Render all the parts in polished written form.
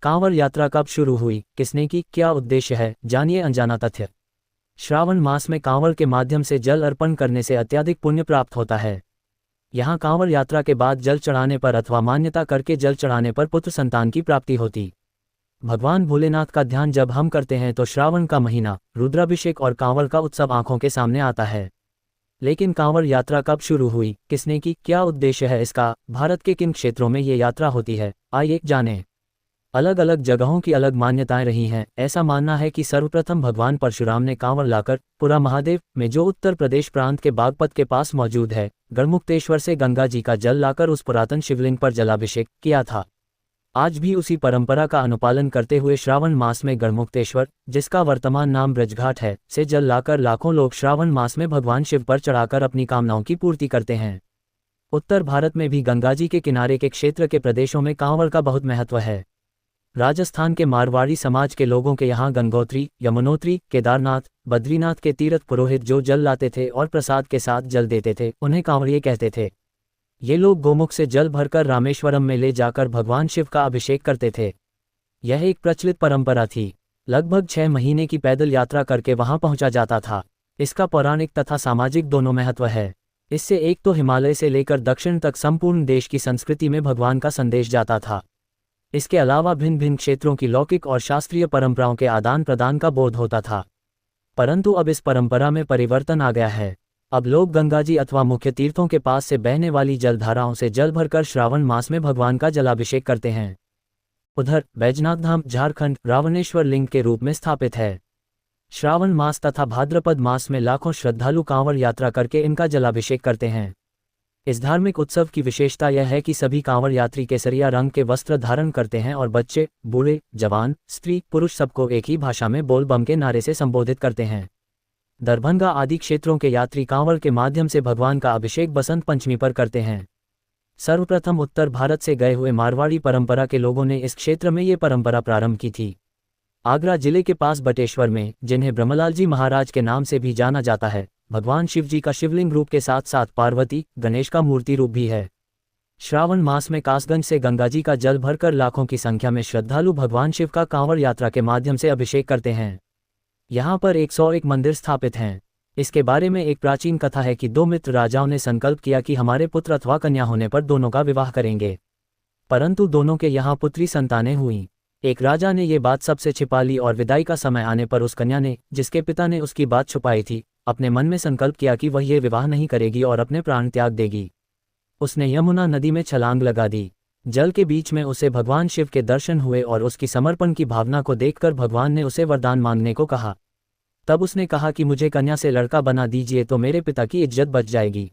कांवड़ यात्रा कब शुरू हुई, किसने की, क्या उद्देश्य है, जानिए अनजाना तथ्य। श्रावण मास में कांवड़ के माध्यम से जल अर्पण करने से अत्यधिक पुण्य प्राप्त होता है। यहाँ कांवड़ यात्रा के बाद जल चढ़ाने पर अथवा मान्यता करके जल चढ़ाने पर पुत्र संतान की प्राप्ति होती। भगवान भोलेनाथ का ध्यान जब हम करते हैं तो श्रावण का महीना, रुद्राभिषेक और कांवड़ का उत्सव आंखों के सामने आता है। लेकिन कांवड़ यात्रा कब शुरू हुई, किसने की, क्या उद्देश्य है इसका, भारत के किन क्षेत्रों में ये यात्रा होती है, आइए जानें। अलग अलग जगहों की अलग मान्यताएं रही हैं। ऐसा मानना है कि सर्वप्रथम भगवान परशुराम ने कांवड़ लाकर पुरा महादेव में, जो उत्तर प्रदेश प्रांत के बागपत के पास मौजूद है, गढ़मुक्तेश्वर से गंगा जी का जल लाकर उस पुरातन शिवलिंग पर जलाभिषेक किया था। आज भी उसी परंपरा का अनुपालन करते हुए श्रावण मास में गढ़मुक्तेश्वर, जिसका वर्तमान नाम ब्रजघाट है, से जल लाकर लाखों लोग श्रावण मास में भगवान शिव पर चढ़ाकर अपनी कामनाओं की पूर्ति करते हैं। उत्तर भारत में भी गंगा जी के किनारे के क्षेत्र के प्रदेशों में कांवड़ का बहुत महत्व है। राजस्थान के मारवाड़ी समाज के लोगों के यहाँ गंगोत्री, यमुनोत्री, केदारनाथ, बद्रीनाथ के तीर्थ पुरोहित जो जल लाते थे और प्रसाद के साथ जल देते थे, उन्हें कांवड़िए कहते थे। ये लोग गोमुख से जल भरकर रामेश्वरम में ले जाकर भगवान शिव का अभिषेक करते थे। यह एक प्रचलित परंपरा थी। लगभग 6 महीने की पैदल यात्रा करके वहां पहुंचा जाता था। इसका पौराणिक तथा सामाजिक दोनों महत्व है। इससे एक तो हिमालय से लेकर दक्षिण तक संपूर्ण देश की संस्कृति में भगवान का संदेश जाता था। इसके अलावा भिन्न भिन्न क्षेत्रों की लौकिक और शास्त्रीय परंपराओं के आदान प्रदान का बोध होता था। परंतु अब इस परंपरा में परिवर्तन आ गया है। अब लोग गंगा जी अथवा मुख्य तीर्थों के पास से बहने वाली जलधाराओं से जल भरकर श्रावण मास में भगवान का जलाभिषेक करते हैं। उधर बैजनाथ धाम झारखंड रावणेश्वर लिंग के रूप में स्थापित है। श्रावण मास तथा भाद्रपद मास में लाखों श्रद्धालु कांवड़ यात्रा करके इनका जलाभिषेक करते हैं। इस धार्मिक उत्सव की विशेषता यह है कि सभी कांवड़ यात्री केसरिया रंग के वस्त्र धारण करते हैं और बच्चे, बूढ़े, जवान, स्त्री, पुरुष सबको एक ही भाषा में बोल बम के नारे से संबोधित करते हैं। दरभंगा आदि क्षेत्रों के यात्री कांवड़ के माध्यम से भगवान का अभिषेक बसंत पंचमी पर करते हैं। सर्वप्रथम उत्तर भारत से गए हुए मारवाड़ी परंपरा के लोगों ने इस क्षेत्र में ये परंपरा प्रारंभ की थी। आगरा जिले के पास बटेश्वर में, जिन्हें ब्रह्मलाल जी महाराज के नाम से भी जाना जाता है, भगवान शिव जी का शिवलिंग रूप के साथ साथ पार्वती, गणेश का मूर्ति रूप भी है। श्रावण मास में कासगंज से गंगा जी का जल भरकर लाखों की संख्या में श्रद्धालु भगवान शिव का कांवड़ यात्रा के माध्यम से अभिषेक करते हैं। यहाँ पर 101 मंदिर स्थापित हैं। इसके बारे में एक प्राचीन कथा है कि 2 मित्र राजाओं ने संकल्प किया कि हमारे पुत्र अथवा कन्या होने पर दोनों का विवाह करेंगे। परंतु दोनों के यहाँ पुत्री संतानें हुईं। एक राजा ने ये बात सबसे छिपा ली और विदाई का समय आने पर उस कन्या ने, जिसके पिता ने उसकी बात छुपाई थी, अपने मन में संकल्प किया कि वह ये विवाह नहीं करेगी और अपने प्राण त्याग देगी। उसने यमुना नदी में छलांग लगा दी। जल के बीच में उसे भगवान शिव के दर्शन हुए और उसकी समर्पण की भावना को देखकर भगवान ने उसे वरदान मांगने को कहा। तब उसने कहा कि मुझे कन्या से लड़का बना दीजिए तो मेरे पिता की इज्जत बच जाएगी।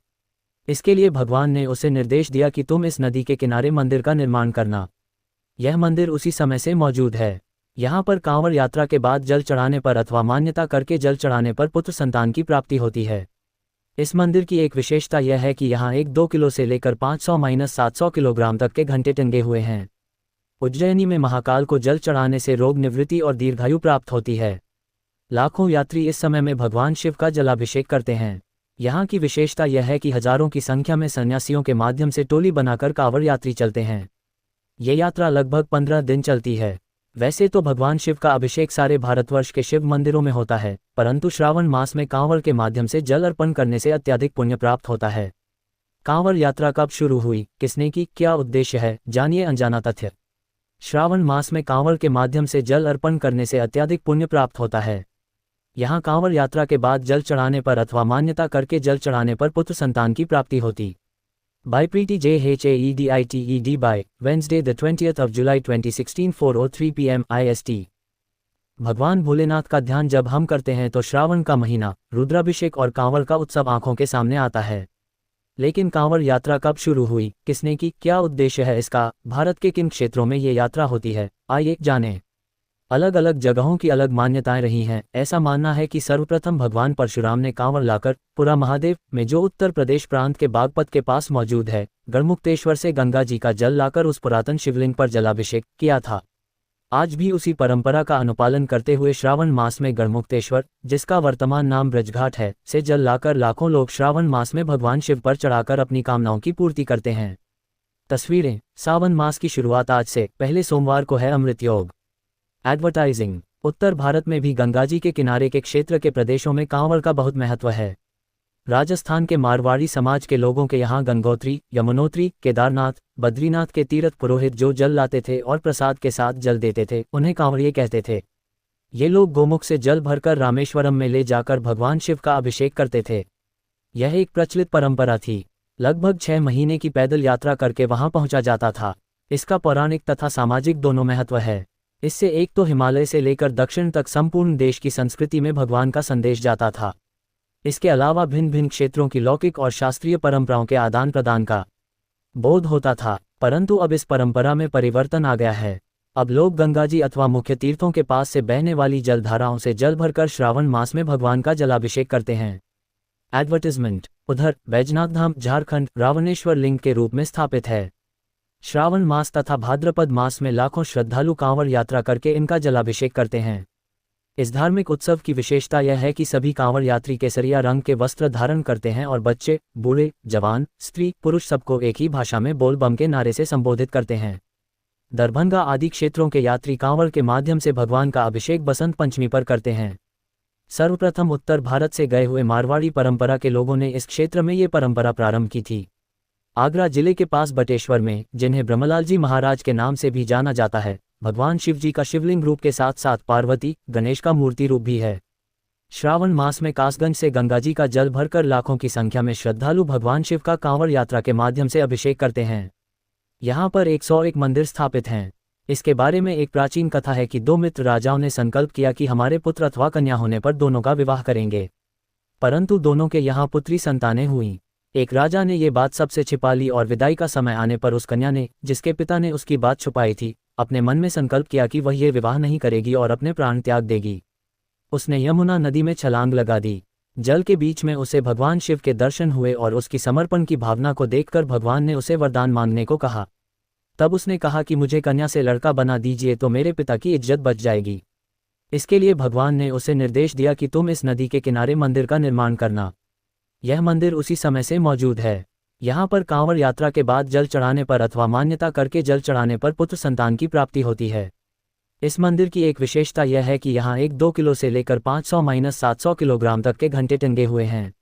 इसके लिए भगवान ने उसे निर्देश दिया कि तुम इस नदी के किनारे मंदिर का निर्माण करना। यह मंदिर उसी समय से मौजूद है। यहाँ पर कांवड़ यात्रा के बाद जल चढ़ाने पर अथवा मान्यता करके जल चढ़ाने पर पुत्र संतान की प्राप्ति होती है। इस मंदिर की एक विशेषता यह है कि यहाँ 1-2 किलो से लेकर 500-700 किलोग्राम तक के घंटे टंगे हुए हैं। उज्जैनी में महाकाल को जल चढ़ाने से रोग निवृत्ति और दीर्घायु प्राप्त होती है। लाखों यात्री इस समय में भगवान शिव का जलाभिषेक करते हैं। यहाँ की विशेषता यह है कि हजारों की संख्या में सन्यासियों के माध्यम से टोली बनाकर कांवड़ यात्री चलते हैं। ये यात्रा लगभग 15 दिन चलती है। वैसे तो भगवान शिव का अभिषेक सारे भारतवर्ष के शिव मंदिरों में होता है, परंतु श्रावण मास में कांवड़ के माध्यम से जल अर्पण करने से अत्यधिक पुण्य प्राप्त होता है। कांवड़ यात्रा कब शुरू हुई, किसने की, क्या उद्देश्य है, जानिए अनजाना तथ्य। श्रावण मास में कांवड़ के माध्यम से जल अर्पण करने से अत्यधिक पुण्य प्राप्त होता है। यहाँ कांवड़ यात्रा के बाद जल चढ़ाने पर अथवा मान्यता करके जल चढ़ाने पर पुत्र संतान की प्राप्ति होती। By Preeti Jhadid by Wednesday the 20th of July 2016 4:03 PM IST। भगवान भोलेनाथ का ध्यान जब हम करते हैं तो श्रावण का महीना, रुद्राभिषेक और कांवड़ का उत्सव आंखों के सामने आता है। लेकिन कांवड़ यात्रा कब शुरू हुई, किसने की, क्या उद्देश्य है इसका, भारत के किन क्षेत्रों में ये यात्रा होती है, आइए जानें। अलग अलग जगहों की अलग मान्यताएं रही हैं। ऐसा मानना है कि सर्वप्रथम भगवान परशुराम ने कांवड़ लाकर पुरा महादेव में, जो उत्तर प्रदेश प्रांत के बागपत के पास मौजूद है, गढ़मुक्तेश्वर से गंगा जी का जल लाकर उस पुरातन शिवलिंग पर जलाभिषेक किया था। आज भी उसी परंपरा का अनुपालन करते हुए श्रावण मास में गढ़मुक्तेश्वर, जिसका वर्तमान नाम ब्रजघाट है, से जल लाकर लाखों लोग श्रावण मास में भगवान शिव पर चढ़ाकर अपनी कामनाओं की पूर्ति करते हैं। तस्वीरें। सावन मास की शुरुआत आज से पहले सोमवार को है अमृत योग। एडवर्टाइजिंग। उत्तर भारत में भी गंगाजी के किनारे के क्षेत्र के प्रदेशों में कांवड़ का बहुत महत्व है। राजस्थान के मारवाड़ी समाज के लोगों के यहाँ गंगोत्री, यमुनोत्री, केदारनाथ, बद्रीनाथ के तीर्थ पुरोहित जो जल लाते थे और प्रसाद के साथ जल देते थे, उन्हें कांवड़िए कहते थे। ये लोग गोमुख से जल भरकर रामेश्वरम में ले जाकर भगवान शिव का अभिषेक करते थे। यह एक प्रचलित परंपरा थी। लगभग 6 महीने की पैदल यात्रा करके वहां पहुंचा जाता था। इसका पौराणिक तथा सामाजिक दोनों महत्व है। इससे एक तो हिमालय से लेकर दक्षिण तक संपूर्ण देश की संस्कृति में भगवान का संदेश जाता था। इसके अलावा भिन्न भिन्न क्षेत्रों की लौकिक और शास्त्रीय परंपराओं के आदान प्रदान का बोध होता था। परंतु अब इस परंपरा में परिवर्तन आ गया है। अब लोग गंगाजी अथवा मुख्य तीर्थों के पास से बहने वाली जलधाराओं से जल भरकर श्रावण मास में भगवान का जलाभिषेक करते हैं। एडवर्टाइजमेंट। उधर बैजनाथ धाम झारखंड रावणेश्वर लिंग के रूप में स्थापित है। श्रावण मास तथा भाद्रपद मास में लाखों श्रद्धालु कांवड़ यात्रा करके इनका जलाभिषेक करते हैं। इस धार्मिक उत्सव की विशेषता यह है कि सभी कांवड़ यात्री केसरिया रंग के वस्त्र धारण करते हैं और बच्चे, बूढ़े, जवान, स्त्री, पुरुष सबको एक ही भाषा में बोल बम के नारे से संबोधित करते हैं। दरभंगा आदि क्षेत्रों के यात्री कांवड़ के माध्यम से भगवान का अभिषेक बसंत पंचमी पर करते हैं। सर्वप्रथम उत्तर भारत से गए हुए मारवाड़ी परंपरा के लोगों ने इस क्षेत्र में ये परंपरा प्रारंभ की थी। आगरा जिले के पास बटेश्वर में, जिन्हें ब्रह्मलाल जी महाराज के नाम से भी जाना जाता है, भगवान शिव जी का शिवलिंग रूप के साथ साथ पार्वती, गणेश का मूर्ति रूप भी है। श्रावण मास में कासगंज से गंगाजी का जल भरकर लाखों की संख्या में श्रद्धालु भगवान शिव का कांवड़ यात्रा के माध्यम से अभिषेक करते हैं। यहाँ पर 101 मंदिर स्थापित हैं। इसके बारे में एक प्राचीन कथा है कि 2 मित्र राजाओं ने संकल्प किया कि हमारे पुत्र अथवा कन्या होने पर दोनों का विवाह करेंगे। परंतु दोनों के यहाँ पुत्री संतानें हुईं। एक राजा ने ये बात सबसे छिपा ली और विदाई का समय आने पर उस कन्या ने, जिसके पिता ने उसकी बात छुपाई थी, अपने मन में संकल्प किया कि वह ये विवाह नहीं करेगी और अपने प्राण त्याग देगी। उसने यमुना नदी में छलांग लगा दी। जल के बीच में उसे भगवान शिव के दर्शन हुए और उसकी समर्पण की भावना को देखकर भगवान ने उसे वरदान मांगने को कहा। तब उसने कहा कि मुझे कन्या से लड़का बना दीजिए तो मेरे पिता की इज्जत बच जाएगी। इसके लिए भगवान ने उसे निर्देश दिया कि तुम इस नदी के किनारे मंदिर का निर्माण करना। यह मंदिर उसी समय से मौजूद है। यहाँ पर कांवड़ यात्रा के बाद जल चढ़ाने पर अथवा मान्यता करके जल चढ़ाने पर पुत्र संतान की प्राप्ति होती है। इस मंदिर की एक विशेषता यह है कि यहाँ 1-2 किलो से लेकर 500-700 किलोग्राम तक के घंटे टंगे हुए हैं।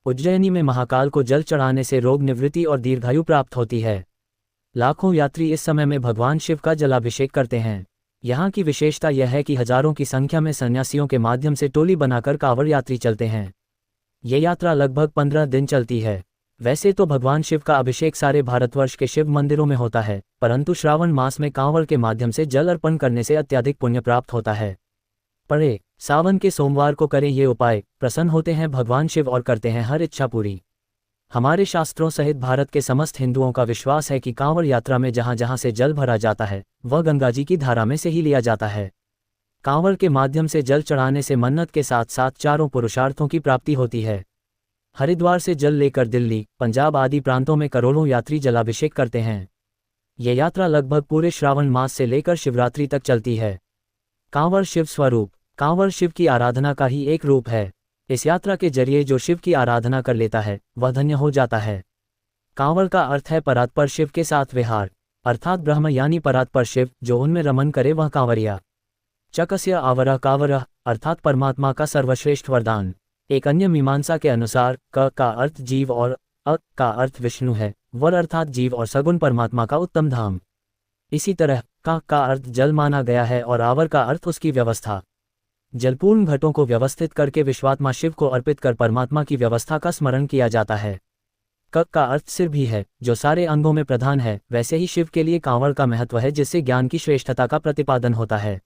उज्जैनी में महाकाल को जल चढ़ाने से रोग निवृत्ति और दीर्घायु प्राप्त होती है। लाखों यात्री इस समय में भगवान शिव का जलाभिषेक करते हैं। यहाँ की विशेषता यह है कि हजारों की संख्या में सन्यासियों के माध्यम से टोली बनाकर कांवड़ यात्री चलते हैं। ये यात्रा लगभग 15 दिन चलती है। वैसे तो भगवान शिव का अभिषेक सारे भारतवर्ष के शिव मंदिरों में होता है, परंतु श्रावण मास में कांवड़ के माध्यम से जल अर्पण करने से अत्यधिक पुण्य प्राप्त होता है। पढ़े। सावन के सोमवार को करें ये उपाय, प्रसन्न होते हैं भगवान शिव और करते हैं हर इच्छा पूरी। हमारे शास्त्रों सहित भारत के समस्त हिंदुओं का विश्वास है कि कांवड़ यात्रा में जहाँ जहाँ से जल भरा जाता है वह गंगाजी की धारा में से ही लिया जाता है। कांवड़ के माध्यम से जल चढ़ाने से मन्नत के साथ साथ चारों पुरुषार्थों की प्राप्ति होती है। हरिद्वार से जल लेकर दिल्ली, पंजाब आदि प्रांतों में करोड़ों यात्री जलाभिषेक करते हैं। ये यात्रा लगभग पूरे श्रावण मास से लेकर शिवरात्रि तक चलती है। कांवड़ शिव स्वरूप। कांवड़ शिव की आराधना का ही एक रूप है। इस यात्रा के जरिए जो शिव की आराधना कर लेता है वह धन्य हो जाता है। कांवड़ का अर्थ है परात्पर शिव के साथ विहार, अर्थात ब्रह्म यानी परात्पर शिव, जो उनमें रमन करे वह कांवरिया। चकस्य आवरः कांवरः अर्थात परमात्मा का सर्वश्रेष्ठ वरदान। एक अन्य मीमांसा के अनुसार क का अर्थ जीव और अ का अर्थ विष्णु है। वर अर्थात जीव और सगुण परमात्मा का उत्तम धाम। इसी तरह का अर्थ जल माना गया है और आवर का अर्थ उसकी व्यवस्था। जलपूर्ण घटों को व्यवस्थित करके विश्वात्मा शिव को अर्पित कर परमात्मा की व्यवस्था का स्मरण किया जाता है। क का अर्थ सिर भी है, जो सारे अंगों में प्रधान है। वैसे ही शिव के लिए कांवड़ का महत्व है, जिससे ज्ञान की श्रेष्ठता का प्रतिपादन होता है।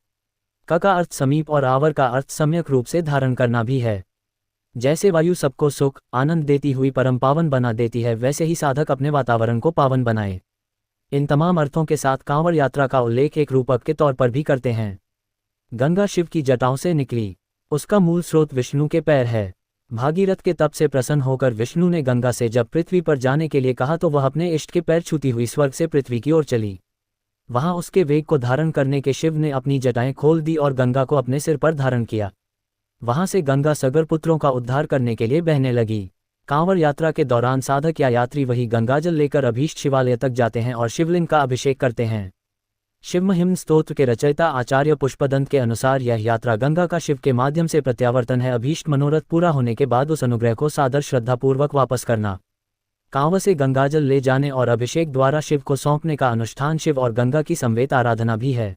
क का अर्थ समीप और आवर का अर्थ सम्यक रूप से धारण करना भी है। जैसे वायु सबको सुख आनंद देती हुई परम पावन बना देती है, वैसे ही साधक अपने वातावरण को पावन बनाए। इन तमाम अर्थों के साथ कांवड़ यात्रा का उल्लेख एक रूपक के तौर पर भी करते हैं। गंगा शिव की जटाओं से निकली। उसका मूल स्रोत विष्णु के पैर है। भागीरथ के तप से प्रसन्न होकर विष्णु ने गंगा से जब पृथ्वी पर जाने के लिए कहा तो वह अपने इष्ट के पैर छूती हुई स्वर्ग से पृथ्वी की ओर चली। वहां उसके वेग को धारण करने के शिव ने अपनी जटाएं खोल दी और गंगा को अपने सिर पर धारण किया। वहां से गंगा सगर पुत्रों का उद्धार करने के लिए बहने लगी। कांवड़ यात्रा के दौरान साधक या यात्री वही गंगाजल लेकर अभीष्ट शिवालय तक जाते हैं और शिवलिंग का अभिषेक करते हैं। शिवमहिम स्तोत्र के रचयिता आचार्य पुष्पदंत के अनुसार यह यात्रा गंगा का शिव के माध्यम से प्रत्यावर्तन है, अभीष्ट मनोरथ पूरा होने के बाद उस अनुग्रह को सादर श्रद्धापूर्वक वापस करना। कांवड़ से गंगाजल ले जाने और अभिषेक द्वारा शिव को सौंपने का अनुष्ठान शिव और गंगा की समवेत आराधना भी है।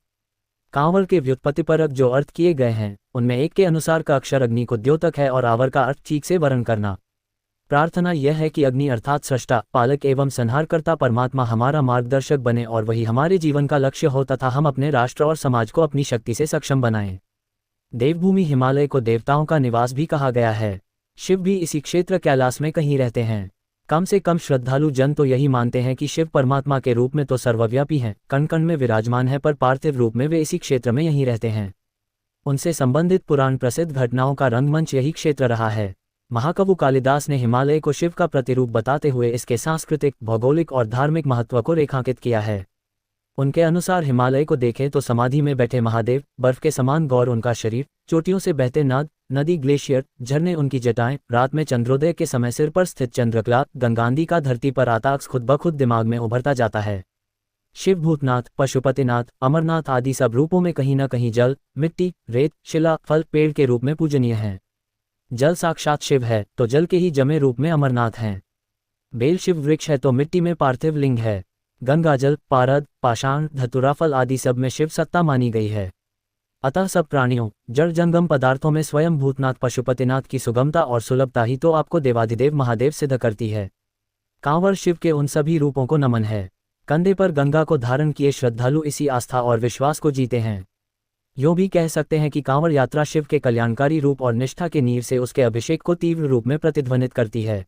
कांवड़ के व्युत्पत्तिपरक जो अर्थ किए गए हैं उनमें एक के अनुसार का अक्षर अग्नि को द्योतक है और आवर का अर्थ चीख से वर्ण करना। प्रार्थना यह है कि अग्नि अर्थात सृष्टा, पालक एवं संहारकर्ता परमात्मा हमारा मार्गदर्शक बने और वही हमारे जीवन का लक्ष्य हो तथा हम अपने राष्ट्र और समाज को अपनी शक्ति से सक्षम बनाएं। देवभूमि हिमालय को देवताओं का निवास भी कहा गया है। शिव भी इसी क्षेत्र कैलाश में कहीं रहते हैं। कम से कम श्रद्धालु जन तो यही मानते हैं कि शिव परमात्मा के रूप में तो सर्वव्यापी हैं, कण कण में विराजमान है, पर पार्थिव रूप में वे इसी क्षेत्र में यहीं रहते हैं। उनसे संबंधित पुराण प्रसिद्ध घटनाओं का रंगमंच यही क्षेत्र रहा है। महाकवि कालिदास ने हिमालय को शिव का प्रतिरूप बताते हुए इसके सांस्कृतिक, भौगोलिक और धार्मिक महत्व को रेखांकित किया है। उनके अनुसार हिमालय को देखें तो समाधि में बैठे महादेव, बर्फ के समान गौर उनका शरीर, चोटियों से बहते नाद, नदी, ग्लेशियर, झरने उनकी जटाएं, रात में चंद्रोदय के समय सिर पर स्थित चंद्रकला, गंगांदी का धरती पर आता अक्स खुद ब खुद दिमाग में उभरता जाता है। शिव भूतनाथ, पशुपतिनाथ, अमरनाथ आदि सब रूपों में कहीं न कहीं जल, मिट्टी, रेत, शिला, फल, पेड़ के रूप में पूजनीय हैं। जल साक्षात शिव है तो जल के ही जमे रूप में अमरनाथ हैं। बेल शिव वृक्ष है तो मिट्टी में पार्थिव लिंग है। गंगाजल, पारद, पाषाण, धतुराफल आदि सब में शिव सत्ता मानी गई है। अतः सब प्राणियों, जड़ जंगम पदार्थों में स्वयं भूतनाथ पशुपतिनाथ की सुगमता और सुलभता ही तो आपको देवाधिदेव महादेव सिद्ध करती है। कांवड़ शिव के उन सभी रूपों को नमन है। कंधे पर गंगा को धारण किए श्रद्धालु इसी आस्था और विश्वास को जीते हैं। यूं भी कह सकते हैं कि कांवड़ यात्रा शिव के कल्याणकारी रूप और निष्ठा के नींव से उसके अभिषेक को तीव्र रूप में प्रतिध्वनित करती है।